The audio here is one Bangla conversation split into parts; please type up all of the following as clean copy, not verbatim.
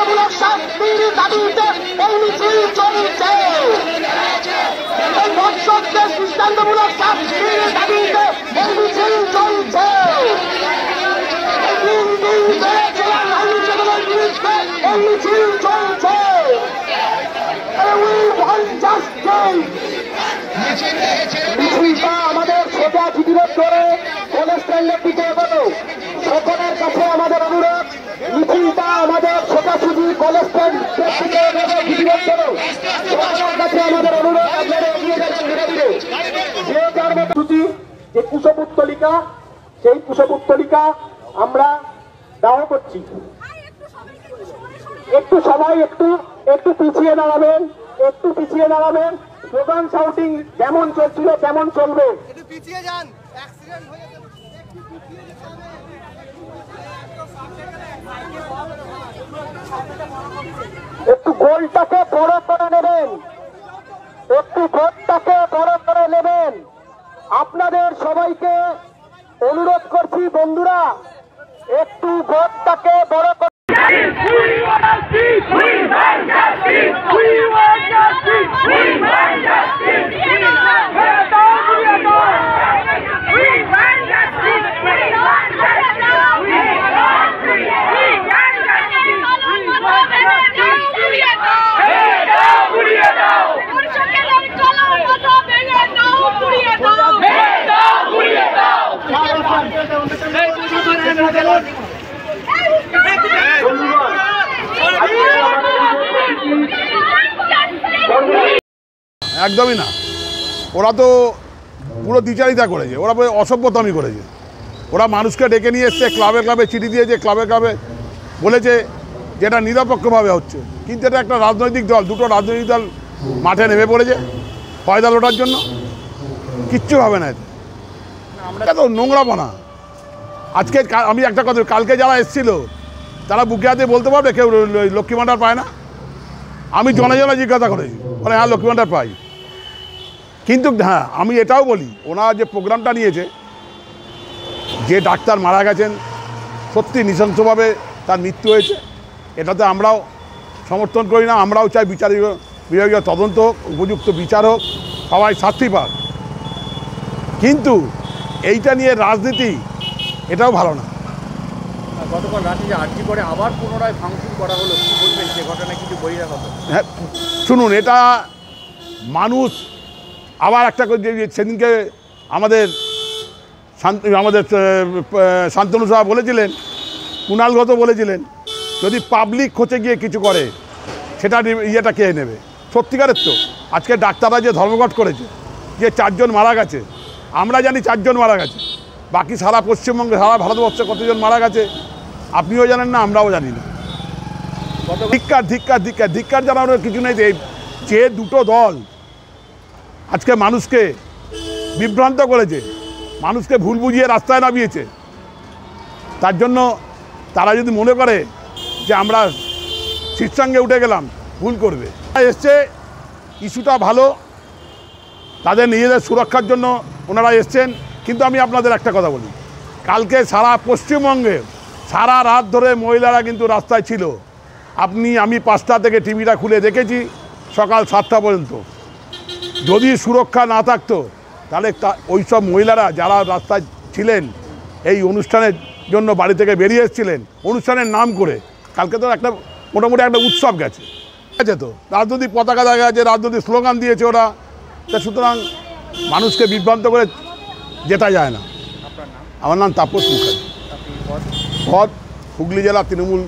দৃষ্টান্তমূলক শাস্তির দাবিতে এই মিছিল চলছে। এই ধর্ষকদের দৃষ্টান্তমূলক শাস্তির দাবিতে এই মিছিল চলছে। দিন দিন ধরে জেলা নারী নির্যাতনের বিরুদ্ধে এই মিছিল চলছে। We want justice. মিছিলটা আমাদের সোজা জিডিরোধ করে কলেজ স্ট্যান্ডের দিকে এগোলো। সকলের কাছে আমাদের অনুরোধ, মিছিলটা আমাদের সোজাসুজি কলেজ স্ট্যান্ডের দিকে এগোলো, জিডিরোধ করো। সকলের কাছে আমাদের অনুরোধ, আপনারা এগিয়ে যাবেন ধীরে ধীরে। যে যার মতো যে কুশপুত্তলিকা, সেই কুশপুত্তলিকা আমরা দাহ করছি। একটু সবাই একটু পিছিয়ে দাঁড়াবেন, একটু পিছিয়ে দাঁড়াবেন। স্লোগান শাউটিং যেমন চলছিল তেমন চলবে। একটু পিছিয়ে যান, অ্যাক্সিডেন্ট হয়ে যাবে। একটু গোলটাকে বড় করে নেবেন, একটু ভোটটাকে বড় করে নেবেন। আপনাদের সবাইকে অনুরোধ করছি বন্ধুরা, একটু ভোটটাকে বড় করে একদমই না। ওরা তো পুরো দ্বিচারিতা করেছে, ওরা অসভ্যতামি করেছে। ওরা মানুষকে ডেকে নিয়ে এসছে, ক্লাবে ক্লাবে চিঠি দিয়েছে, ক্লাবে ক্লাবে বলেছে যেটা নিরপেক্ষভাবে হচ্ছে। কিন্তু এটা একটা রাজনৈতিক দল, দুটো রাজনৈতিক দল মাঠে নেমে পড়েছে ফয়দা লোটার জন্য। কিচ্ছু হবে না, এটা তো নোংরাপনা। আজকে আমি একটা কথা, কালকে যারা এসেছিল তারা বুকে হাতে বলতে পারবে কেউ লক্ষ্মী ভাণ্ডার পায় না? আমি জনে জনে জিজ্ঞাসা করেছি, বলে হ্যাঁ লক্ষ্মী ভাণ্ডার পাই। কিন্তু হ্যাঁ, আমি এটাও বলি, ওনারা যে প্রোগ্রামটা নিয়েছে, যে ডাক্তার মারা গেছেন, সত্যি নৃশংসভাবে তার মৃত্যু হয়েছে, এটাতে আমরাও সমর্থন করি না। আমরাও চাই বিভাগীয় তদন্ত হোক, উপযুক্ত বিচার হোক, সবাই শাস্তি পাক। কিন্তু এইটা নিয়ে রাজনীতি, এটাও ভালো না। গতকাল রাতে যে আর্জি করে আবার পুনরায় ভাঙচুর করা হলো, কি বলবেন সে ঘটনায়? কিছু বহিরাগত? হ্যাঁ শুনুন, এটা মানুষ আবার একটা করে, সেদিনকে আমাদের শান্তনু সাহা বলেছিলেন, কুণালগত বলেছিলেন, যদি পাবলিক খোঁজে গিয়ে কিছু করে সেটা ইয়েটা কে নেবে? সত্যিকারের তো আজকে ডাক্তাররা যে ধর্মঘট করেছে, যে 4 জন মারা গেছে, আমরা জানি 4 জন মারা গেছে, বাকি সারা পশ্চিমবঙ্গে সারা ভারতবর্ষে কতজন মারা গেছে আপনিও জানেন না, আমরাও জানি না। ধিক্কার ধিক্কার ধিক্কার ধিক্কার জানানোর কিছু নেই। যে দুটো দল আজকে মানুষকে বিভ্রান্ত করেছে, মানুষকে ভুল বুঝিয়ে রাস্তায় নামিয়েছে, তার জন্য তারা যদি মনে করে যে আমরা শীর্ষাঙ্গে উঠে গেলাম, ভুল করবে। এসছে ইস্যুটা ভালো, তাদের নিজেদের সুরক্ষার জন্য ওনারা এসছেন। কিন্তু আমি আপনাদের একটা কথা বলি, কালকে সারা পশ্চিমবঙ্গে সারা রাত ধরে মহিলারা কিন্তু রাস্তায় ছিল। আমি 5টা থেকে টিভিটা খুলে দেখেছি সকাল 7টা পর্যন্ত। যদি সুরক্ষা না থাকতো তাহলে ওই সব মহিলারা যারা রাস্তায় ছিলেন, এই অনুষ্ঠানের জন্য বাড়ি থেকে বেরিয়ে এসেছিলেন, অনুষ্ঠানের নাম করে, কালকে তো একটা মোটামুটি একটা উৎসব গেছে, তো রাজনৈতিক পতাকা দেখা গেছে, রাজনৈতিক স্লোগান দিয়েছে ওরা। তা সুতরাং মানুষকে বিভ্রান্ত করে যেটা যায় না। আমার নাম তাপস মুখার্জি, পদ হুগলি জেলা তৃণমূল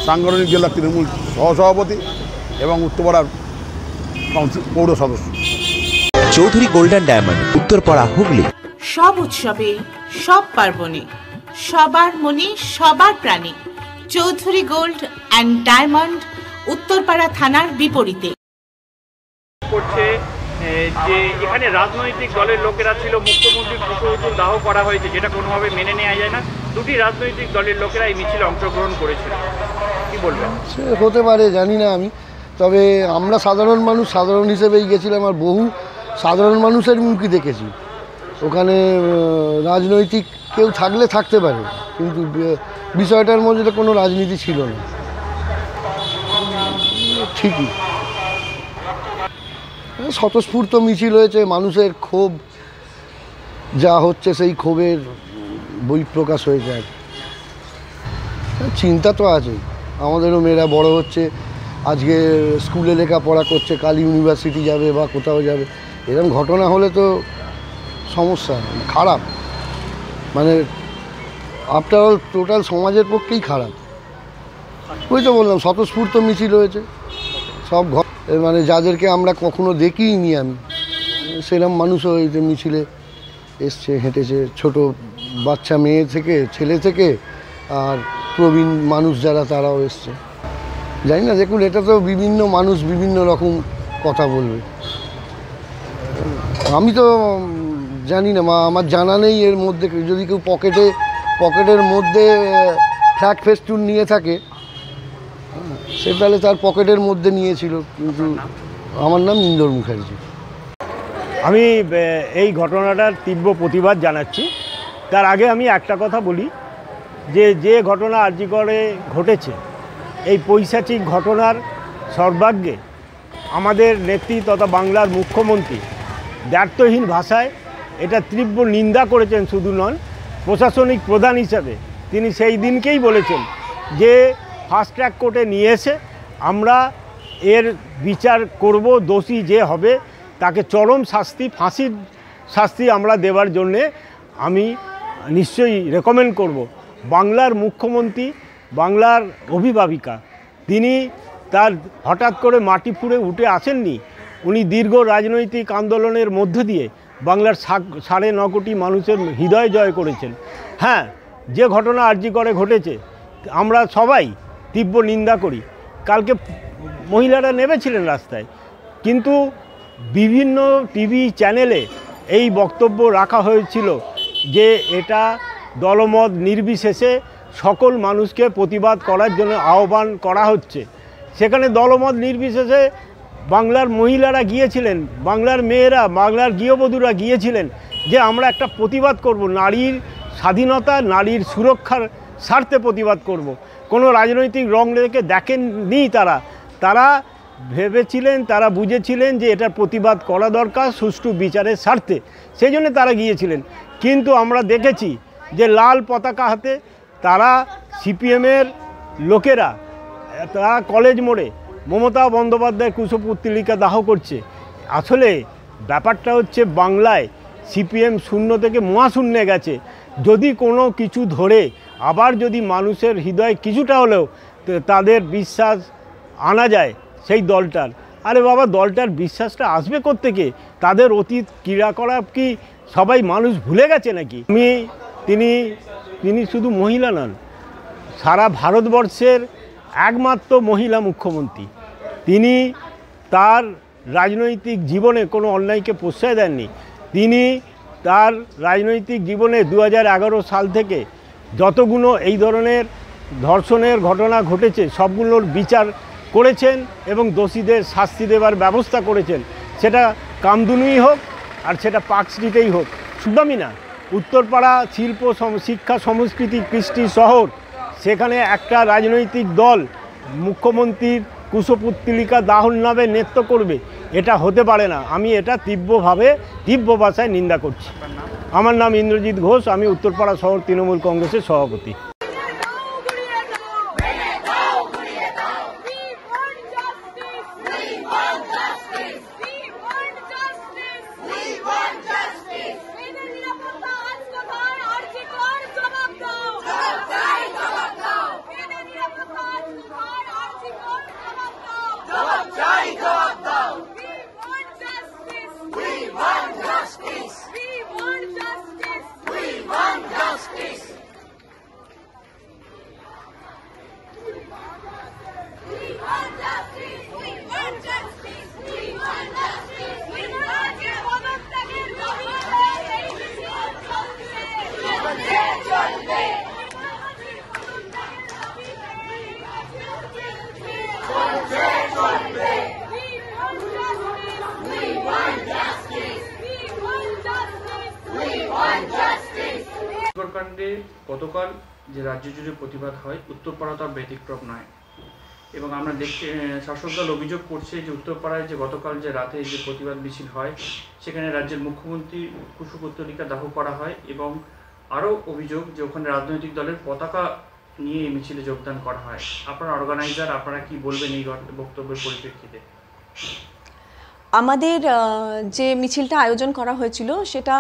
সাংগঠনিক জেলা তৃণমূল সহসভাপতি এবং উত্তরপাড়ার পৌর সদস্য। Chowdhury golden diamond, Uttarpara, Hooghly. সব উৎসবে, সব পার্বণে সবার মনে সবার প্রাণে Chowdhury gold and diamond, Uttarpara থানার বিপরীতে। করছে যে এখানে রাজনৈতিক দলের লোকেরা ছিল, মুখ্যমন্ত্রীর কুশপুত্তল দাহ করা হয়েছে, যেটা কোনোভাবে মেনে নেওয়া যায় না। 2টি রাজনৈতিক দলের লোকেরা এই মিছিলে অংশগ্রহণ করেছিল, কি বলবেন? সে হতে পারে, জানি না আমি। তবে আমরা সাধারণ মানুষ, সাধারণ হিসেবেই গেছিলাম, আর বহু সাধারণ মানুষের মুখই দেখেছি। ওখানে রাজনৈতিক কেউ থাকলে থাকতে পারে, কিন্তু বিষয়টার মধ্যে কোনো রাজনীতি ছিল না। ঠিকই স্বতঃস্ফূর্ত মিছিল হয়েছে, মানুষের ক্ষোভ যা হচ্ছে সেই ক্ষোভের বহিঃপ্রকাশ হয়েছে। আর চিন্তা তো আছে, আমাদেরও মেয়েরা বড় হচ্ছে, আজকে স্কুলে লেখাপড়া করছে, কাল ইউনিভার্সিটি যাবে বা কোথাও যাবে, এরকম ঘটনা হলে তো সমস্যা, খারাপ, মানে আফটার অল টোটাল সমাজের পক্ষেই খারাপ। ওই তো বললাম স্বতঃস্ফূর্ত মিছিল হয়েছে, সব মানে যাদেরকে আমরা কখনো দেখিনি আমি সেরকম মানুষও এই যে মিছিলে এসছে, হেঁটেছে, ছোট বাচ্চা মেয়ে থেকে ছেলে থেকে আর প্রবীণ মানুষ যারা তারাও এসছে। জানি না, দেখুন এটা তো বিভিন্ন মানুষ বিভিন্ন রকম কথা বলবে, আমি তো জানি না, আমার জানা নেই এর মধ্যে যদি কেউ পকেটের মধ্যে ফ্ল্যাগ ফেস্টুন নিয়ে থাকে সে তাহলে তার পকেটের মধ্যে নিয়েছিল, কিন্তু আমার নাম ইন্দর মুখার্জি। আমি এই ঘটনাটার তীব্র প্রতিবাদ জানাচ্ছি। তার আগে আমি একটা কথা বলি, যে ঘটনা আরজিকরে ঘটেছে, এই পৈশাচিক ঘটনার সর্বাগ্যে আমাদের নেত্রী তথা বাংলার মুখ্যমন্ত্রী দ্ব্যর্থহীন ভাষায় এটা তীব্র নিন্দা করেছেন। শুধু নন, প্রশাসনিক প্রধান হিসাবে তিনি সেই দিনকেই বলেছেন যে ফাস্ট ট্র্যাক কোর্টে নিয়ে এসে আমরা এর বিচার করব, দোষী যে হবে তাকে চরম শাস্তি, ফাঁসির শাস্তি আমরা দেওয়ার জন্যে আমি নিশ্চয়ই রেকমেন্ড করব। বাংলার মুখ্যমন্ত্রী, বাংলার অভিভাবিকা, তিনি তার হঠাৎ করে মাটি ফুঁড়ে উঠে আসেননি। উনি দীর্ঘ রাজনৈতিক আন্দোলনের মধ্য দিয়ে বাংলার 9.5 কোটি মানুষের হৃদয় জয় করেছেন। হ্যাঁ, যে ঘটনা আরজিকরে ঘটেছে আমরা সবাই তীব্র নিন্দা করি। কালকে মহিলারা নেমেছিলেন রাস্তায়, কিন্তু বিভিন্ন টিভি চ্যানেলে এই বক্তব্য রাখা হয়েছিল যে এটা দলমত নির্বিশেষে সকল মানুষকে প্রতিবাদ করার জন্য আহ্বান করা হচ্ছে। সেখানে দলমত নির্বিশেষে বাংলার মহিলারা গিয়েছিলেন, বাংলার মেয়েরা, বাংলার গৃহবধূরা গিয়েছিলেন যে আমরা একটা প্রতিবাদ করব, নারীর স্বাধীনতা, নারীর সুরক্ষার স্বার্থে প্রতিবাদ করব। কোনো রাজনৈতিক রং রেখে দেখেননি তারা ভেবেছিলেন, তারা বুঝেছিলেন যে এটার প্রতিবাদ করা দরকার সুষ্ঠু বিচারের স্বার্থে, সেই জন্য তারা গিয়েছিলেন। কিন্তু আমরা দেখেছি যে লাল পতাকা হাতে তারা সিপিএমের লোকেরা তারা কলেজ মোড়ে মমতা বন্দ্যোপাধ্যায়ের কুশপুত্তলিকা দাহ করছে। আসলে ব্যাপারটা হচ্ছে বাংলায় সিপিএম শূন্য থেকে মহাশূন্যে গেছে। যদি কোনো কিছু ধরে আবার যদি মানুষের হৃদয়ে কিছুটা হলেও তাদের বিশ্বাস আনা যায় সেই দলটার, আরে বাবা দলটার বিশ্বাসটা আসবে কোত্থেকে? তাদের অতীত ক্রিয়াকলাপ কি সবাই মানুষ ভুলে গেছে নাকি? তিনি শুধু মহিলা নন, সারা ভারতবর্ষের একমাত্র মহিলা মুখ্যমন্ত্রী। তিনি তার রাজনৈতিক জীবনে কোনো অন্যায়কে প্রশ্রয় দেননি। তিনি তার রাজনৈতিক জীবনে 2011 সাল থেকে যতগুলো এই ধরনের ধর্ষণের ঘটনা ঘটেছে সবগুলোর বিচার করেছেন এবং দোষীদের শাস্তি দেওয়ার ব্যবস্থা করেছেন। সেটা কামদুনুই হোক আর সেটা পার্ক স্ট্রিটেই হোক। শুধুই না, উত্তরপাড়া শিল্প, শিক্ষা, সংস্কৃতি, কৃষ্টি শহর, সেখানে একটা রাজনৈতিক দল মুখ্যমন্ত্রীর কুশপুত্তলিকা দাহন নামে নৃত্য করবে, এটা হতে পারে না। আমি এটা তীব্র ভাষায় নিন্দা করছি। আমার নাম ইন্দ্রজিৎ ঘোষ, আমি উত্তরপাড়া শহর তৃণমূল কংগ্রেসের সভাপতি। কাণ্ডে গতকাল যে রাজ্য জুড়ে প্রতিবাদ হয়, উত্তরপাড়া তার ব্যতিক্রম নয়। এবং আমরা দেখছি শাসক দল অভিযোগ করছে যে উত্তরপাড়ায় যে গতকাল যে রাতে যে প্রতিবাদ মিছিল হয় সেখানে রাজ্যের মুখ্যমন্ত্রী কুশপুত্তলিকা দাহ করা হয় এবং আরও অভিযোগ যে ওখানে রাজনৈতিক দলের পতাকা নিয়ে এই মিছিলে যোগদান করা হয়। আপনারা অর্গানাইজার, আপনারা কি বলবেন এই বক্তব্যের পরিপ্রেক্ষিতে? আমাদের যে মিছিলটা আয়োজন করা হয়েছিল সেটা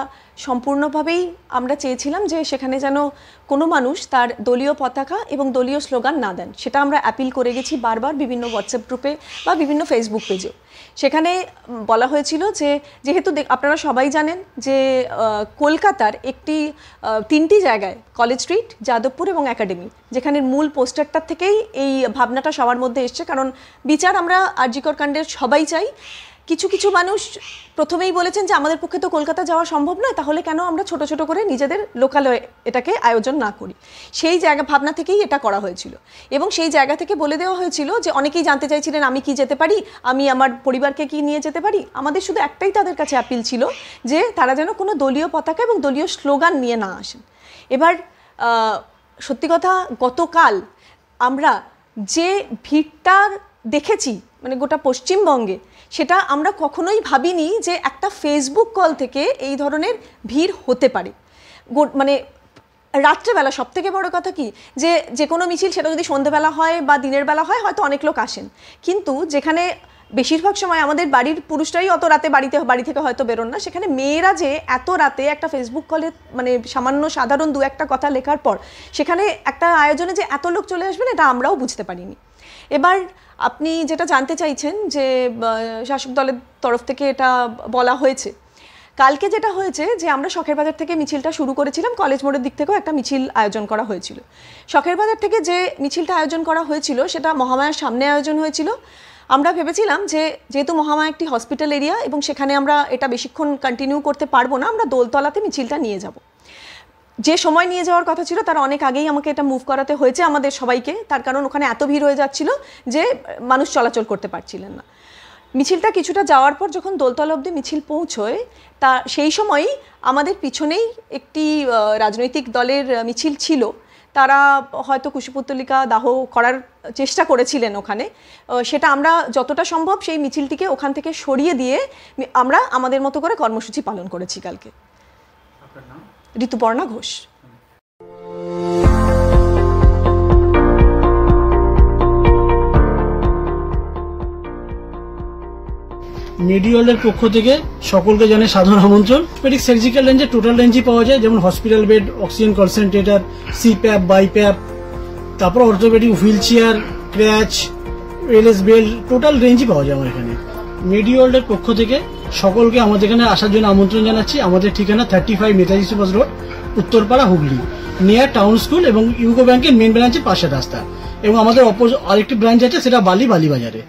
সম্পূর্ণভাবেই আমরা চেয়েছিলাম যে সেখানে যেন কোনো মানুষ তার দলীয় পতাকা এবং দলীয় স্লোগান না দেন। সেটা আমরা অ্যাপিল করে গেছি বারবার বিভিন্ন হোয়াটসঅ্যাপ গ্রুপে বা বিভিন্ন ফেসবুক পেজেও। সেখানে বলা হয়েছিল যে যেহেতু আপনারা সবাই জানেন যে কলকাতার তিনটি জায়গায় কলেজ স্ট্রিট, যাদবপুর এবং একাডেমি, যেখানে মূল পোস্টারটার থেকেই এই ভাবনাটা সবার মধ্যে এসছে। কারণ বিচার আমরা আর.জি. কর কাণ্ডের সবাই চাই। কিছু কিছু মানুষ প্রথমেই বলেছেন যে আমাদের পক্ষে তো কলকাতা যাওয়া সম্ভব নয়, তাহলে কেন আমরা ছোট ছোট করে নিজেদের লোকাল এটাকে আয়োজন না করি। সেই ভাবনা থেকেই এটা করা হয়েছিল এবং সেই জায়গা থেকে বলে দেওয়া হয়েছিল যে অনেকেই জানতে চাইছিলেন আমি কি যেতে পারি, আমি আমার পরিবারকে কি নিয়ে যেতে পারি। আমাদের শুধু একটাই তাদের কাছে অ্যাপিল ছিল যে তারা যেন কোনো দলীয় পতাকা এবং দলীয় স্লোগান নিয়ে না আসেন। এবার সত্যি কথা, গতকাল আমরা যে ভিড়টা দেখেছি মানে গোটা পশ্চিমবঙ্গে, সেটা আমরা কখনোই ভাবিনি যে একটা ফেসবুক কল থেকে এই ধরনের ভিড় হতে পারে। মানে রাত্রেবেলা সবথেকে বড় কথা কি যে কোনো মিছিল সেটা যদি সন্ধ্যেবেলা হয় বা দিনের বেলা হয় হয়তো অনেক লোক আসেন, কিন্তু যেখানে বেশিরভাগ সময় আমাদের বাড়ির পুরুষরাই অত রাতে বাড়ি থেকে হয়তো বেরোন না, সেখানে মেয়েরা যে এত রাতে একটা ফেসবুক কলে মানে সামান্য সাধারণ দু একটা কথা লেখার পর সেখানে একটা আয়োজনে যে এত লোক চলে আসবেন এটা আমরাও বুঝতে পারিনি। এবার আপনি যেটা জানতে চাইছেন যে শাসক দলের তরফ থেকে এটা বলা হয়েছে, কালকে যেটা হয়েছে যে আমরা শখের বাজার থেকে মিছিলটা শুরু করেছিলাম, কলেজ মোড়ের দিক থেকেও একটা মিছিল আয়োজন করা হয়েছিল। শখের বাজার থেকে যে মিছিলটা আয়োজন করা হয়েছিল সেটা মহামায়ার সামনে আয়োজন হয়েছিল। আমরা ভেবেছিলাম যে যেহেতু মহামায়া একটি হসপিটাল এরিয়া এবং সেখানে আমরা এটা বেশিক্ষণ কন্টিনিউ করতে পারবো না, আমরা দোলতলাতে মিছিলটা নিয়ে যাব। যে সময় নিয়ে যাওয়ার কথা ছিল তার অনেক আগেই আমাকে এটা মুভ করাতে হয়েছে আমাদের সবাইকে, তার কারণ ওখানে এত ভিড় হয়ে যাচ্ছিল যে মানুষ চলাচল করতে পারছিলেন না। মিছিলটা কিছুটা যাওয়ার পর যখন দোলতলা অবধি মিছিল পৌঁছয় তা সেই সময়ই আমাদের পিছনেই একটি রাজনৈতিক দলের মিছিল ছিল। তারা হয়তো কুশপুত্তলিকা দাহ করার চেষ্টা করেছিলেন ওখানে, সেটা আমরা যতটা সম্ভব সেই মিছিলটিকে ওখান থেকে সরিয়ে দিয়ে আমরা আমাদের মতো করে কর্মসূচি পালন করেছি কালকে। ঋতুপর্ণা ঘোষ। মেডিওয়ালের পক্ষ থেকে সকলকে জানাই সাধারণ আমন্ত্রণ। পেডিক সার্জিক্যাল রেঞ্জে টোটাল রেঞ্জই পাওয়া যায়, যেমন hospital bed, oxygen concentrator, CPAP, BiPAP, তারপর orthopaedic wheel chair, crutch, LS belt, total রেঞ্জই পাওয়া যায় আমার এখানে। মেডিওয়ালের পক্ষ থেকে সকলকে আমাদের এখানে আসার জন্য আমন্ত্রণ জানাচ্ছি। আমাদের ঠিকানা 35 Netaji Subhash road, Uttarpara, Hooghly, near town school এবং ইউকো ব্যাংকের মেন ব্রাঞ্চের পাশের রাস্তা। এবং আমাদের আরেকটি ব্রাঞ্চ আছে, সেটা বালিবাজারে।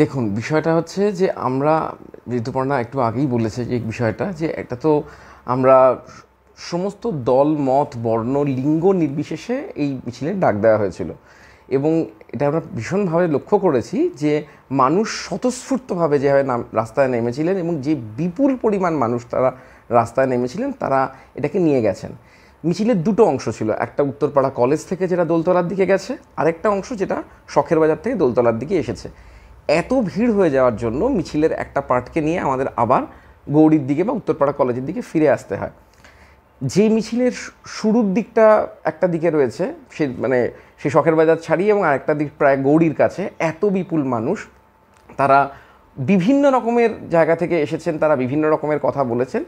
দেখুন, বিষয়টা হচ্ছে যে আমরা ঋতুপর্ণা একটু আগেই বলেছে যে বিষয়টা, যে একটা তো আমরা সমস্ত দল, মত, বর্ণ, লিঙ্গ নির্বিশেষে এই মিছিলের ডাক দেওয়া হয়েছিল এবং এটা আমরা ভীষণভাবে লক্ষ্য করেছি যে মানুষ স্বতঃস্ফূর্তভাবে যেভাবে রাস্তায় নেমেছিলেন এবং যে বিপুল পরিমাণ মানুষ তারা রাস্তায় নেমেছিলেন তারা এটাকে নিয়ে গেছেন। মিছিলের দুটো অংশ ছিল, একটা উত্তরপাড়া কলেজ থেকে যেটা দোলতলার দিকে গেছে, আরেকটা অংশ যেটা শখের বাজার থেকে দোলতলার দিকে এসেছে। এত ভিড় হয়ে যাওয়ার জন্য মিছিলের একটা পার্টকে নিয়ে আমাদের আবার গৌরীর দিকে বা উত্তরপাড়া কলেজের দিকে ফিরে আসতে হয়। যে মিছিলের শুরুর দিকটা একটা দিকে রয়েছে, সে শখের বাজার ছাড়িয়ে এবং আরেকটা দিক প্রায় গৌরীর কাছে, এত বিপুল মানুষ, তারা বিভিন্ন রকমের জায়গা থেকে এসেছেন, তারা বিভিন্ন রকমের কথা বলেছেন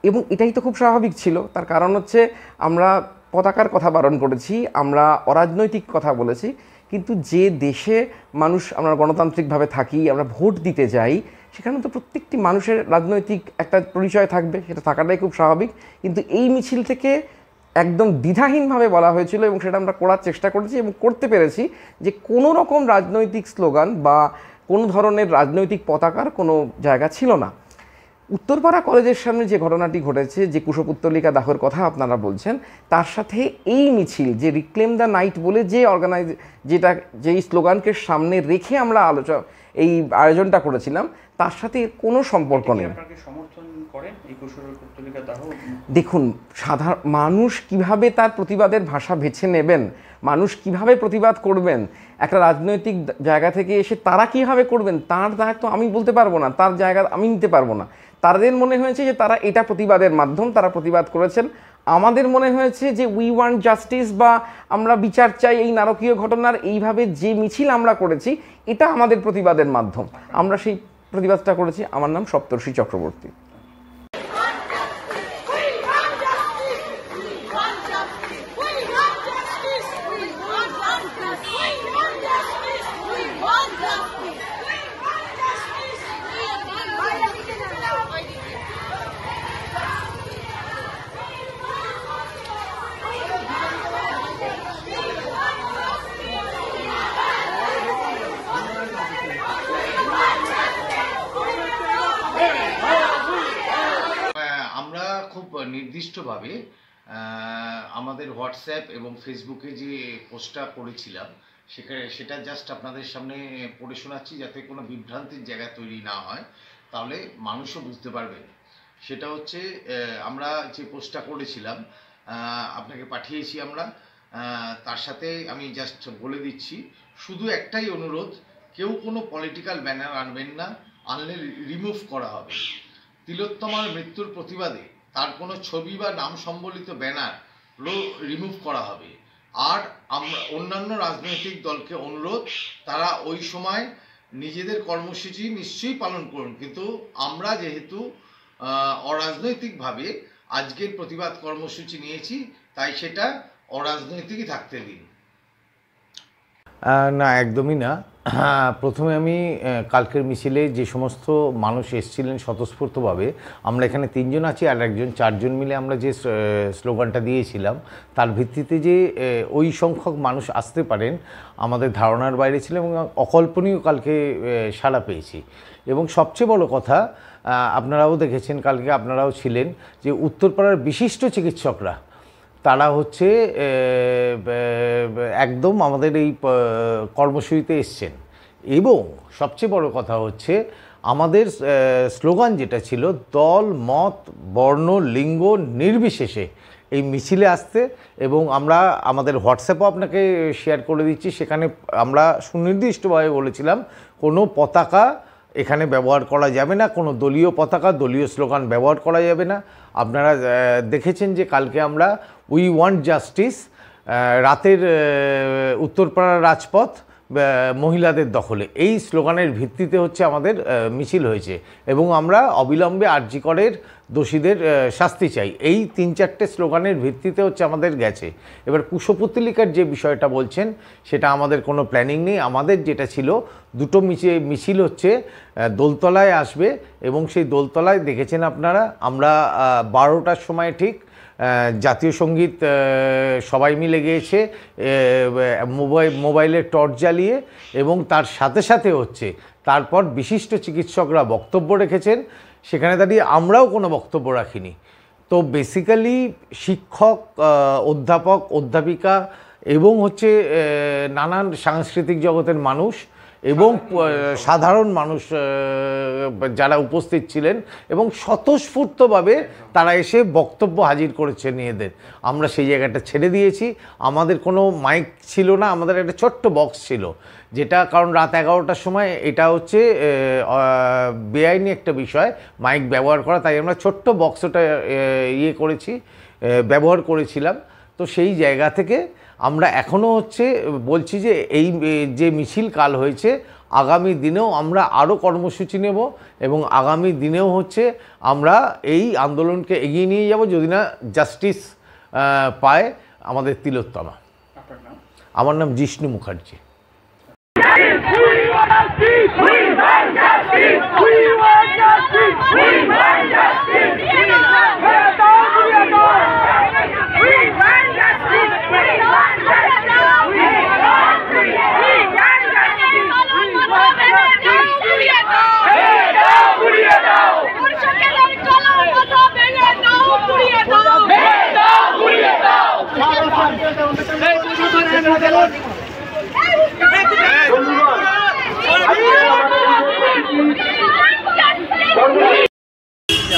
এবং এটাই তো খুব স্বাভাবিক ছিল। তার কারণ হচ্ছে আমরা পতাকার কথা বারণ করেছি, আমরা অরাজনৈতিক কথা বলেছি, কিন্তু যে দেশে মানুষ আমরা গণতান্ত্রিকভাবে থাকি, আমরা ভোট দিতে যাই, সেখানে তো প্রত্যেকটি মানুষের রাজনৈতিক একটা পরিচয় থাকবে, সেটা থাকাটাই খুব স্বাভাবিক। কিন্তু এই মিছিল থেকে একদম দ্বিধাহীনভাবে বলা হয়েছিল এবং সেটা আমরা করার চেষ্টা করেছি এবং করতে পেরেছি যে কোনো রকম রাজনৈতিক স্লোগান বা কোনো ধরনের রাজনৈতিক পতাকার কোনো জায়গা ছিল না। উত্তরপাড়া কলেজের সামনে যে ঘটনাটি ঘটেছে, যে কুশপুত্তলিকা দাহর কথা আপনারা বলছেন, তার সাথে এই মিছিল যে রিক্লেম দ্য নাইট বলে যেই স্লোগানকে সামনে রেখে আমরা এই আয়োজনটা করেছিলাম, তার সাথে কোনো সম্পর্ক নেই। দেখুন, সাধারণ মানুষ কিভাবে তার প্রতিবাদের ভাষা বেছে নেবেন, মানুষ কিভাবে প্রতিবাদ করবেন, একটা রাজনৈতিক জায়গা থেকে এসে তারা কিভাবে করবেন, তার দায়িত্ব আমি বলতে পারবো না, তার জায়গা আমি নিতে পারবো না। তাদের মনে হয়েছে যে তারা এটা প্রতিবাদের মাধ্যম, তারা প্রতিবাদ করেছেন। আমাদের মনে হয়েছে যে উই ওয়ান্ট জাস্টিস বা আমরা বিচার চাই এই নারকীয় ঘটনার, এইভাবে যে মিছিল আমরা করেছি এটা আমাদের প্রতিবাদের মাধ্যম, আমরা সেই প্রতিবাদটা করেছি। আমার নাম সপ্তর্ষি চক্রবর্তী। নির্দিষ্টভাবে আমাদের হোয়াটসঅ্যাপ এবং ফেসবুকে যে পোস্টটা করেছিলাম সেটা জাস্ট আপনাদের সামনে পড়ে শোনাচ্ছি, যাতে কোনো বিভ্রান্তির জায়গা তৈরি না হয়, তাহলে মানুষও বুঝতে পারবেন। সেটা হচ্ছে আমরা যে পোস্টটা করেছিলাম আপনাকে পাঠিয়েছি আমরা, তার সাথে আমি জাস্ট বলে দিচ্ছি, শুধু একটাই অনুরোধ, কেউ কোনো পলিটিক্যাল ব্যানার আনবেন না, আনলে রিমুভ করা হবে। তিলোত্তমার মৃত্যুর প্রতিবাদে তার কোনো ছবি বা নাম সম্বলিত ব্যানারও রিমুভ করা হবে। আর আমরা অন্যান্য রাজনৈতিক দলকে অনুরোধ, তারা ওই সময় নিজেদের কর্মসূচি নিশ্চয়ই পালন করুন, কিন্তু আমরা যেহেতু অরাজনৈতিকভাবে আজকের প্রতিবাদ কর্মসূচি নিয়েছি, তাই সেটা অরাজনৈতিকই থাকতে দিন। না, একদমই না। প্রথমে আমি কালকের মিছিলে যে সমস্ত মানুষ এসেছিলেন স্বতঃস্ফূর্তভাবে, আমরা এখানে 3 জন আছি আর একজন 4 জন মিলে আমরা যে স্লোগানটা দিয়েছিলাম, তার ভিত্তিতে যে ওই সংখ্যক মানুষ আসতে পারেন আমাদের ধারণার বাইরে ছিল এবং অকল্পনীয় কালকে সাড়া পেয়েছি। এবং সবচেয়ে বড় কথা, আপনারাও দেখেছেন, কালকে আপনারাও ছিলেন, যে উত্তরপাড়ার বিশিষ্ট চিকিৎসকরা তারা হচ্ছে একদম আমাদের এই কর্মসূচিতে এসছেন। এবং সবচেয়ে বড় কথা হচ্ছে আমাদের স্লোগান যেটা ছিল, দল, মত, বর্ণ, লিঙ্গ নির্বিশেষে এই মিছিলে আসতে, এবং আমরা আমাদের হোয়াটসঅ্যাপও আপনাকে শেয়ার করে দিচ্ছি, সেখানে আমরা সুনির্দিষ্টভাবে বলেছিলাম কোনো পতাকা এখানে ব্যবহার করা যাবে না, কোনো দলীয় পতাকা, দলীয় স্লোগান ব্যবহার করা যাবে না। আপনারা দেখেছেন যে কালকে আমরা উই ওয়ান্ট জাস্টিস, রাতের উত্তরপাড়ার রাজপথ মহিলাদের দখলে, এই স্লোগানের ভিত্তিতে হচ্ছে আমাদের মিছিল হয়েছে এবং আমরা অবিলম্বে আরজি করের দোষীদের শাস্তি চাই, এই 3-4টে স্লোগানের ভিত্তিতে হচ্ছে আমাদের গেছে। এবার কুশপুত্তলিকার যে বিষয়টা বলছেন, সেটা আমাদের কোনো প্ল্যানিং নেই। আমাদের যেটা ছিল, দুটো মিছিল হচ্ছে দোলতলায় আসবে এবং সেই দোলতলায় দেখেছেন আপনারা, আমরা 12টার সময় ঠিক জাতীয় সঙ্গীত সবাই মিলে গেয়েছে মোবাইলের টর্চ জ্বালিয়ে, এবং তার সাথে সাথে হচ্ছে তারপর বিশিষ্ট চিকিৎসকরা বক্তব্য রেখেছেন, সেখানে দাঁড়িয়ে আমরাও কোনো বক্তব্য রাখিনি। তো বেসিক্যালি শিক্ষক, অধ্যাপক, অধ্যাপিকা এবং হচ্ছে নানান সাংস্কৃতিক জগতের মানুষ এবং সাধারণ মানুষ যারা উপস্থিত ছিলেন এবং স্বতঃস্ফূর্তভাবে তারা এসে বক্তব্য হাজির করেছেন নিজেদের। আমরা সেই জায়গাটা ছেড়ে দিয়েছি। আমাদের কোনো মাইক ছিল না, আমাদের একটা ছোট্ট বক্স ছিল, যেটা কারণ রাত 11টার সময় এটা হচ্ছে বেআইনি একটা বিষয় মাইক ব্যবহার করা, তাই আমরা ছোট্ট বক্সটা ব্যবহার করেছিলাম। তো সেই জায়গা থেকে আমরা এখনও হচ্ছে বলছি যে এই যে মিছিল কাল হয়েছে, আগামী দিনেও আমরা আরও কর্মসূচি নেব এবং আগামী দিনেও হচ্ছে আমরা এই আন্দোলনকে এগিয়ে নিয়ে যাব যদি না জাস্টিস পায় আমাদের তিলোত্তমা। আমার নাম জিষ্ণু মুখার্জি।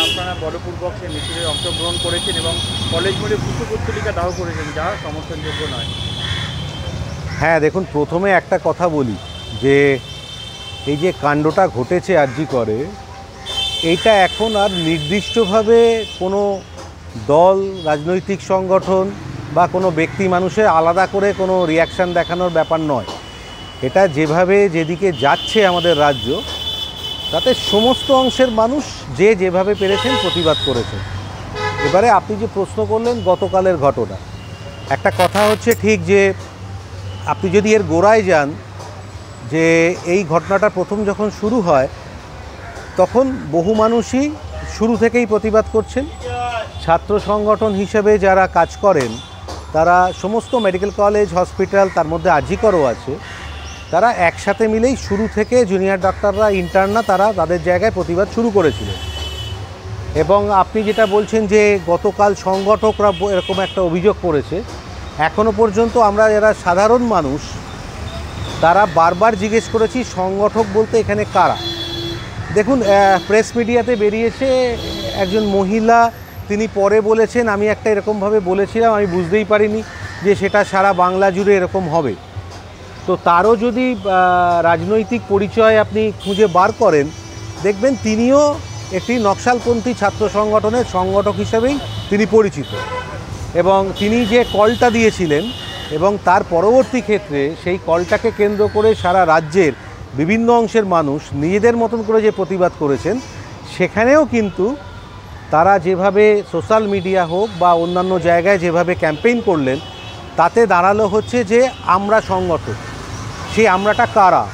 আপনারা বলপূর্বক সেই মিছিলে অংশগ্রহণ করেছেন এবং কলেজ মোড়ে কুশপুত্তলিকা দাহ করেছেন, যা সমর্থনযোগ্য নয়। হ্যাঁ, দেখুন, প্রথমে একটা কথা বলি যে এই যে কাণ্ডটা ঘটেছে আরজি করে, এইটা এখন আর নির্দিষ্টভাবে কোনো দল, রাজনৈতিক সংগঠন বা কোনো ব্যক্তি মানুষের আলাদা করে কোনো রিয়াকশান দেখানোর ব্যাপার নয়। এটা যেভাবে যেদিকে যাচ্ছে আমাদের রাজ্য, তাতে সমস্ত অংশের মানুষ যে যেভাবে পেরেছেন প্রতিবাদ করেছেন। এবারে আপনি যে প্রশ্ন করলেন গতকালের ঘটনা, একটা কথা হচ্ছে ঠিক যে আপনি যদি এর গোড়ায় যান, যে এই ঘটনাটা প্রথম যখন শুরু হয় তখন বহু মানুষই শুরু থেকেই প্রতিবাদ করছেন। ছাত্র সংগঠন হিসেবে যারা কাজ করেন তারা সমস্ত মেডিকেল কলেজ, হসপিটাল, তার মধ্যে আরজি করও আছে, তারা একসাথে মিলেই শুরু থেকে জুনিয়র ডাক্তাররা, ইন্টার্নরা, তারা তাদের জায়গায় প্রতিবাদ শুরু করেছিল। এবং আপনি যেটা বলছেন যে গতকাল সংগঠকরা এরকম একটা অভিযোগ করেছে, এখনও পর্যন্ত আমরা যারা সাধারণ মানুষ তারা বারবার জিজ্ঞেস করেছি সংগঠক বলতে এখানে কারা। দেখুন, প্রেস মিডিয়াতে বেরিয়েছে একজন মহিলা, তিনি পরে বলেছেন আমি একটা এরকমভাবে বলেছিলাম, আমি বুঝতেই পারিনি যে সেটা সারা বাংলা জুড়ে এরকম হবে। তো তারও যদি রাজনৈতিক পরিচয় আপনি খুঁজে বার করেন, দেখবেন তিনিও একটি নকশালপন্থী ছাত্র সংগঠনের সংগঠক হিসেবেই তিনি পরিচিত। এবং তিনি যে কলটা দিয়েছিলেন এবং তার পরবর্তী ক্ষেত্রে সেই কলটাকে কেন্দ্র করে সারা রাজ্যের বিভিন্ন অংশের মানুষ নিজেদের মতন করে যে প্রতিবাদ করেছেন, সেখানেও কিন্তু তারা যেভাবে সোশ্যাল মিডিয়া হোক বা অন্যান্য জায়গায় যেভাবে ক্যাম্পেইন করলেন, তাতে দাঁড়ালো হচ্ছে যে আমরা সংগঠক। সেই আমরাটা কারা,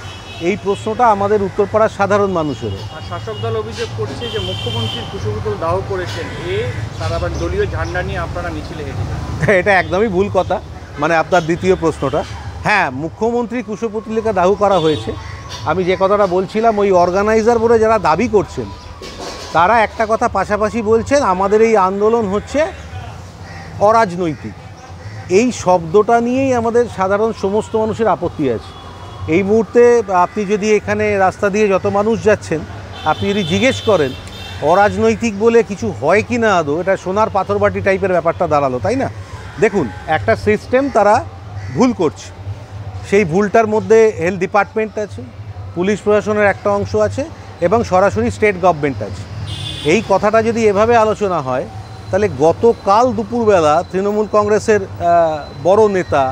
এই প্রশ্নটা আমাদের উত্তরপাড়ার সাধারণ মানুষেরও। আর শাসক দল অভিযোগ করছে যে মুখ্যমন্ত্রীর কুশপুত্তল দাহ করেছেন, তারা আবার দলীয় ঝান্ডা নিয়ে আপনারা মিছিলে হেঁটেছেন। এটা একদমই ভুল কথা। মানে আপনার দ্বিতীয় প্রশ্নটা, হ্যাঁ, মুখ্যমন্ত্রী কুশপুত্তলিকা দাহ করা হয়েছে। আমি যে কথাটা বলছিলাম, ওই অর্গানাইজার বলে যারা দাবি করছেন তারা একটা কথা পাশাপাশি বলছেন, আমাদের এই আন্দোলন হচ্ছে অরাজনৈতিক। এই শব্দটা নিয়েই আমাদের সাধারণ সমস্ত মানুষের আপত্তি আছে। এই মুহূর্তে আপনি যদি এখানে রাস্তা দিয়ে যত মানুষ যাচ্ছেন, আপনি যদি জিজ্ঞেস করেন অরাজনৈতিক বলে কিছু হয় কি না আদৌ, এটা সোনার পাথরবাটি টাইপের ব্যাপারটা দাঁড়ালো, তাই না? দেখুন, একটা সিস্টেম তারা ভুল করছে। সেই ভুলটার মধ্যে হেলথ ডিপার্টমেন্ট আছে, পুলিশ প্রশাসনের একটা অংশ আছে এবং সরাসরি স্টেট গভর্নমেন্ট আছে। এই কথাটা যদি এভাবে আলোচনা হয়, তাহলে গতকাল দুপুরবেলা তৃণমূল কংগ্রেসের বড় নেতা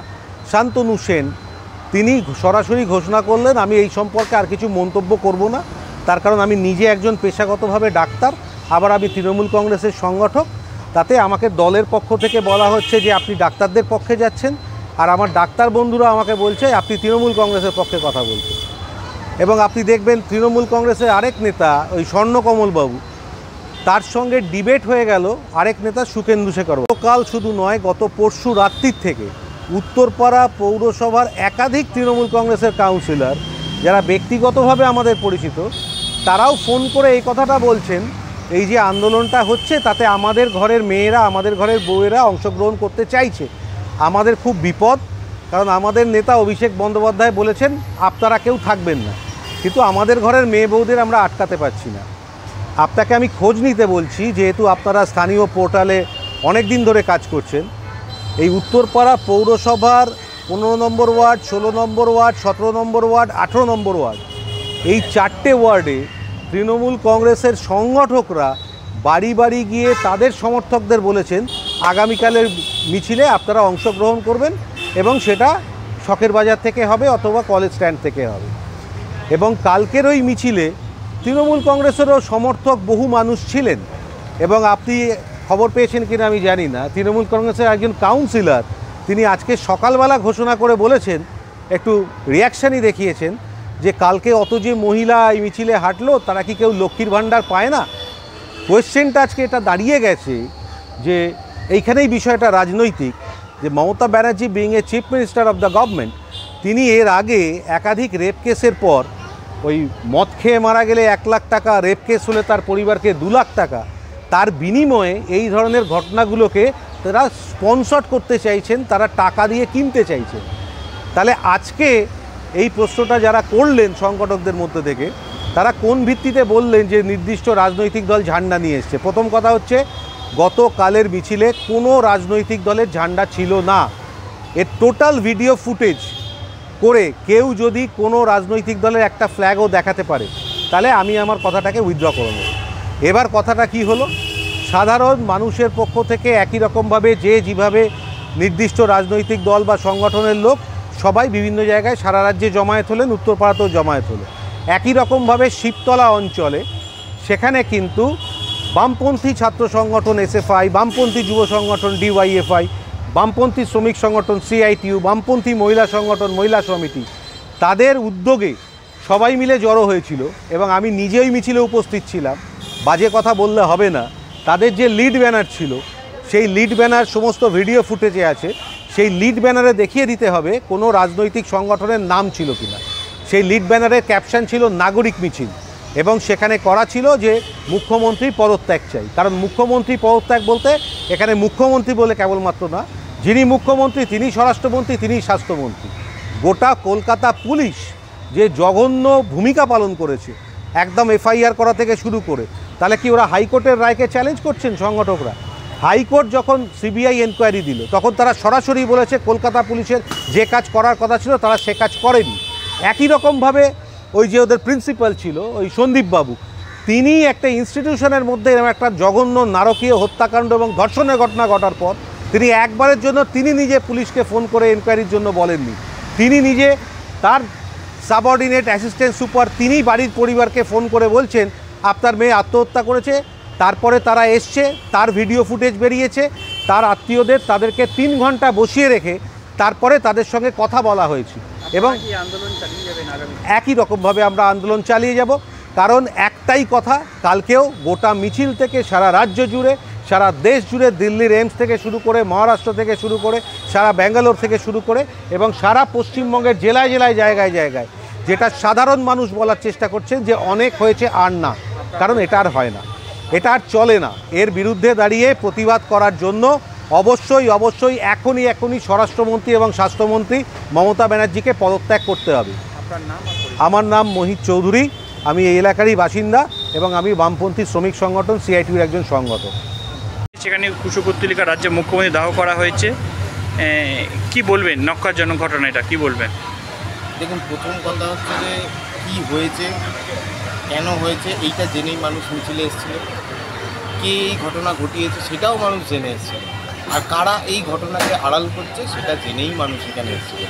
শান্তনু সেন তিনি সরাসরি ঘোষণা করলেন আমি এই সম্পর্কে আর কিছু মন্তব্য করব না, তার কারণ আমি নিজে একজন পেশাগতভাবে ডাক্তার, আবার আমি তৃণমূল কংগ্রেসের সংগঠক। তাতে আমাকে দলের পক্ষ থেকে বলা হচ্ছে যে আপনি ডাক্তারদের পক্ষে যাচ্ছেন, আর আমার ডাক্তার বন্ধুরা আমাকে বলছে আপনি তৃণমূল কংগ্রেসের পক্ষে কথা বলছেন। এবং আপনি দেখবেন তৃণমূল কংগ্রেসের আরেক নেতা ওই স্বর্ণকমলবাবু, তার সঙ্গে ডিবেট হয়ে গেল আরেক নেতা সুখেন্দু শেখর। গতকাল শুধু নয়, গত পরশু রাত্রির থেকে উত্তরপাড়া পৌরসভার একাধিক তৃণমূল কংগ্রেসের কাউন্সিলর যারা ব্যক্তিগতভাবে আমাদের পরিচিত, তারাও ফোন করে এই কথাটা বলছেন, এই যে আন্দোলনটা হচ্ছে তাতে আমাদের ঘরের মেয়েরা, আমাদের ঘরের বউয়েরা অংশগ্রহণ করতে চাইছে। আমাদের খুব বিপদ, কারণ আমাদের নেতা অভিষেক বন্দ্যোপাধ্যায় বলেছেন আপনারা কেউ থাকবেন না, কিন্তু আমাদের ঘরের মেয়ে বউদের আমরা আটকাতে পারছি না। আপনাকে আমি খোঁজ নিতে বলছি, যেহেতু আপনারা স্থানীয় পোর্টালে অনেক দিন ধরে কাজ করছেন, এই উত্তরপাড়া পৌরসভার 15 নম্বর ওয়ার্ড, 16 নম্বর ওয়ার্ড, 17 নম্বর ওয়ার্ড, 18 নম্বর ওয়ার্ড, এই 4টে ওয়ার্ডে তৃণমূল কংগ্রেসের সংগঠকরা বাড়ি বাড়ি গিয়ে তাদের সমর্থকদের বলেছেন আগামীকালের মিছিলে আপনারা অংশগ্রহণ করবেন এবং সেটা শখের বাজার থেকে হবে অথবা কলেজ স্ট্যান্ড থেকে হবে। এবং কালকের ওই মিছিলে তৃণমূল কংগ্রেসেরও সমর্থক বহু মানুষ ছিলেন। এবং আপনি খবর পেয়েছেন কিনা আমি জানি না, তৃণমূল কংগ্রেসের একজন কাউন্সিলর তিনি আজকে সকালবেলা ঘোষণা করে বলেছেন, একটু রিয়াকশানই দেখিয়েছেন, যে কালকে অত যে মহিলা এই মিছিলে হাঁটলো তারা কি কেউ লক্ষ্মীর ভাণ্ডার পায় না? কোয়েশ্চেনটা আজকে এটা দাঁড়িয়ে গেছে যে এইখানেই বিষয়টা রাজনৈতিক, যে Mamata Banerjee being a chief minister of the government, তিনি এর আগে একাধিক রেপ কেসের পর ওই মদ খেয়ে মারা গেলে 1 লাখ টাকা, রেপ কেস হলে তার পরিবারকে 2 লাখ টাকা, তার বিনিময়ে এই ধরনের ঘটনাগুলোকে তারা স্পন্সর করতে চাইছেন, তারা টাকা দিয়ে কিনতে চাইছেন। তাহলে আজকে এই প্রশ্নটা যারা করলেন সংগঠকদের মধ্যে থেকে, তারা কোন ভিত্তিতে বললেন যে নির্দিষ্ট রাজনৈতিক দল ঝান্ডা নিয়ে এসছে? প্রথম কথা হচ্ছে, গতকালের মিছিলে কোনো রাজনৈতিক দলের ঝান্ডা ছিল না। এর টোটাল ভিডিও ফুটেজ করে কেউ যদি কোনো রাজনৈতিক দলের একটা ফ্ল্যাগও দেখাতে পারে, তাহলে আমি আমার কথাটাকে উইথড্র করে নেব। এবার কথাটা কি হলো, সাধারণ মানুষের পক্ষ থেকে একই রকমভাবে যে যেভাবে নির্দিষ্ট রাজনৈতিক দল বা সংগঠনের লোক সবাই বিভিন্ন জায়গায় সারা রাজ্যে জমায়েত হলেন, উত্তরপাড়াতেও জমায়েত হলো। একই রকমভাবে শিবতলা অঞ্চলে সেখানে কিন্তু বামপন্থী ছাত্র সংগঠন এসএফআই, বামপন্থী যুব সংগঠন ডিওয়াইএফআই, বামপন্থী শ্রমিক সংগঠন সিআইটিইউ, বামপন্থী মহিলা সংগঠন মহিলা সমিতি, তাদের উদ্যোগে সবাই মিলে জড়ো হয়েছিল এবং আমি নিজেই মিছিলে উপস্থিত ছিলাম। বাজে কথা বললে হবে না, তাদের যে লিড ব্যানার ছিল সেই লিড ব্যানার সমস্ত ভিডিও ফুটেজে আছে। সেই লিড ব্যানারে দেখিয়ে দিতে হবে কোনো রাজনৈতিক সংগঠনের নাম ছিল কিনা। সেই লিড ব্যানারের ক্যাপশন ছিল নাগরিক মিছিল এবং সেখানে করা ছিল যে মুখ্যমন্ত্রী পদত্যাগ চাই। কারণ মুখ্যমন্ত্রী পদত্যাগ বলতে এখানে মুখ্যমন্ত্রী বলে কেবলমাত্র না, যিনি মুখ্যমন্ত্রী তিনি স্বরাষ্ট্রমন্ত্রী, তিনি স্বাস্থ্যমন্ত্রী। গোটা কলকাতা পুলিশ যে জঘন্য ভূমিকা পালন করেছে, একদম এফআইআর করা থেকে শুরু করে, তাহলে কি ওরা হাইকোর্টের রায়কে চ্যালেঞ্জ করছেন সংগঠকরা? হাইকোর্ট যখন সিবিআই এনকোয়ারি দিল তখন তারা সরাসরি বলেছে কলকাতা পুলিশের যে কাজ করার কথা ছিল তারা সে কাজ করেনি। একই রকমভাবে ওই যে ওদের প্রিন্সিপাল ছিল ওই সন্দীপবাবু, তিনি একটা ইনস্টিটিউশনের মধ্যে এরকম একটা জঘন্য নারকীয় হত্যাকাণ্ড এবং ধর্ষণের ঘটনা ঘটার পর তিনি একবারের জন্য তিনি নিজে পুলিশকে ফোন করে এনকোয়ারির জন্য বলেননি। তিনি নিজে তার সাবঅর্ডিনেট অ্যাসিস্ট্যান্ট সুপার তিনি বাড়ির পরিবারকে ফোন করে বলছেন আপনার মেয়ে আত্মহত্যা করেছে। তারপরে তারা এসছে, তার ভিডিও ফুটেজ বেরিয়েছে, তার আত্মীয়দের তাদেরকে 3 ঘন্টা বসিয়ে রেখে তারপরে তাদের সঙ্গে কথা বলা হয়েছে। এবং একই রকমভাবে আমরা আন্দোলন চালিয়ে যাব, কারণ একটাই কথা, কালকেও গোটা মিছিল থেকে সারা রাজ্য জুড়ে, সারা দেশ জুড়ে, দিল্লির এইমস থেকে শুরু করে, মহারাষ্ট্র থেকে শুরু করে, সারা ব্যাঙ্গালোর থেকে শুরু করে এবং সারা পশ্চিমবঙ্গের জেলায় জেলায় জায়গায় জায়গায়, যেটা সাধারণ মানুষ বলার চেষ্টা করছেন যে অনেক হয়েছে আর না, কারণ এটা আর হয় না, এটা আর চলে না। এর বিরুদ্ধে দাঁড়িয়ে প্রতিবাদ করার জন্য অবশ্যই এখনই স্বরাষ্ট্রমন্ত্রী এবং স্বাস্থ্যমন্ত্রী মমতা ব্যানার্জিকে পদত্যাগ করতে হবে। আমার নাম মোহিত চৌধুরী, আমি এই এলাকারই বাসিন্দা এবং আমি বামপন্থী শ্রমিক সংগঠন সিআইটিউর একজন সংগঠক। সেখানে কুশপুত্তলিকা রাজ্যের মুখ্যমন্ত্রী দাহ করা হয়েছে, কি বলবেন? নক্কারজনক ঘটনা, এটা কি বলবেন? দেখুন, প্রথম কথা হচ্ছে যে কী হয়েছে, কেন হয়েছে, এইটা জেনেই মানুষ মিছিলে এসেছিল। কে এই ঘটনা ঘটিয়েছে সেটাও মানুষ জেনে এসেছিল, আর কারা এই ঘটনাকে আড়াল করছে সেটা জেনেই মানুষ এখানে এসেছিল।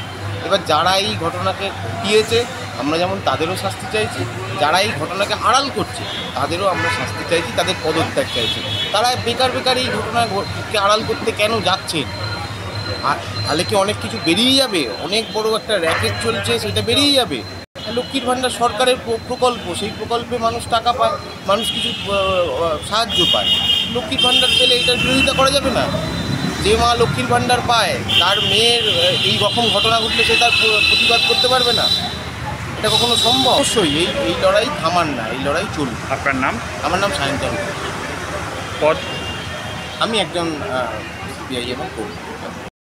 এবার যারা এই ঘটনাকে ঘটিয়েছে আমরা যেমন তাদেরও শাস্তি চাইছি, যারা এই ঘটনাকে আড়াল করছে তাদেরও আমরা শাস্তি চাইছি, তাদের পদত্যাগ চাইছি। তারা বেকার এই ঘটনাকে আড়াল করতে কেন যাচ্ছেন? আর তাহলে কি অনেক কিছু বেরিয়ে যাবে? অনেক বড় একটা র্যাকেট চলছে, সেটা বেরিয়ে যাবে। লক্ষ্মীর ভাণ্ডার সরকারের প্রকল্প, সেই প্রকল্পে মানুষ টাকা পায়, মানুষ কিছু সাহায্য পায়। লক্ষ্মীর ভাণ্ডার পেলে এটার বিরোধিতা করা যাবে না। যে মা লক্ষ্মীর ভাণ্ডার পায় তার মেয়ের এই রকম ঘটনা ঘটলে সে তার প্রতিবাদ করতে পারবে না, এটা কখনো সম্ভব? অবশ্যই এই লড়াই থামার না, এই লড়াই চলবে। আপনার নাম? আমার নাম সায়ন্তন পদ? আমি একজন সিপিআই এবং কর্মী।